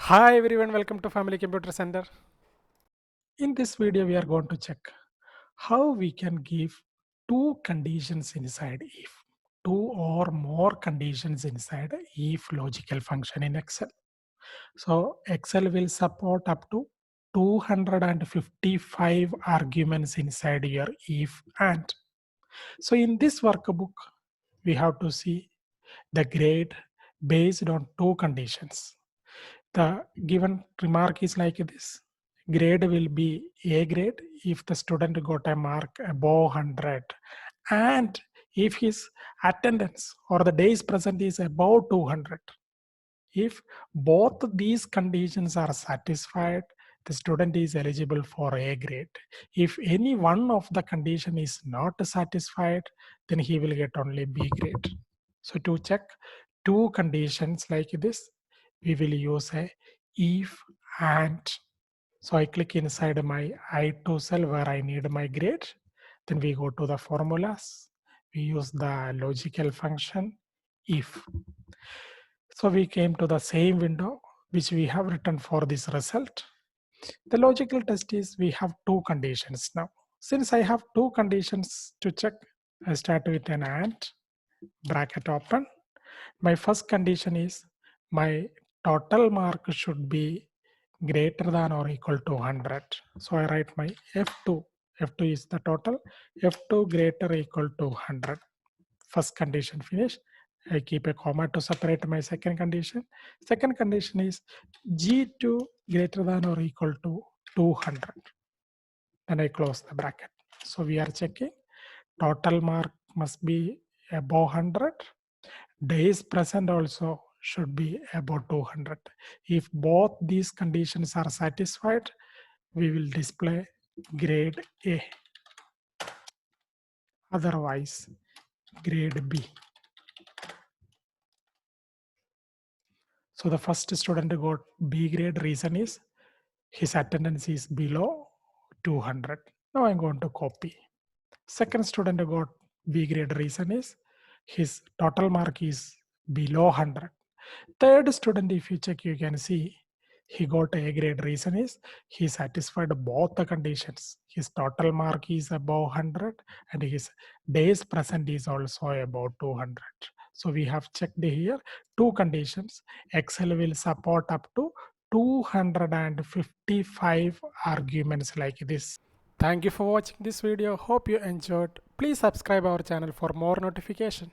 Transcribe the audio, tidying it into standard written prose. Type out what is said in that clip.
Hi everyone, welcome to Family Computer Center. In this video, we are going to check how we can give two conditions inside if, two or more conditions inside if logical function in Excel. So Excel will support up to 255 arguments inside your if and. So in this workbook, we have to see the grade based on two conditions. The given remark is like this: grade will be A grade if the student got a mark above 100 and if his attendance or the days present is above 200. If both these conditions are satisfied, the student is eligible for A grade. If any one of the condition is not satisfied, then he will get only B grade. So to check two conditions like this, we will use a if and. So I click inside my I2 cell where I need my grade. Then we go to the formulas. We use the logical function if. So we came to the same window which we have written for this result. The logical test is we have two conditions now. Since I have two conditions to check, I start with an and, bracket open. My first condition is my total mark should be greater than or equal to 100. So I write my F2. F2 is the total. F2 greater or equal to 100. First condition finish. I keep a comma to separate my second condition. Second condition is G2 greater than or equal to 200. Then I close the bracket. So we are checking total mark must be above 100. Days present also should be about 200. If both these conditions are satisfied, we will display grade A. Otherwise, grade B. So the first student got B grade. Reason is his attendance is below 200. Now I'm going to copy. Second student got B grade. Reason is his total mark is below 100. Third student, if you check, you can see he got A grade. Reason is he satisfied both the conditions. His total mark is above 100 and his days present is also above 200. So we have checked here two conditions. Excel will support up to 255 arguments like this. Thank you for watching this video. Hope you enjoyed. Please subscribe our channel for more notification.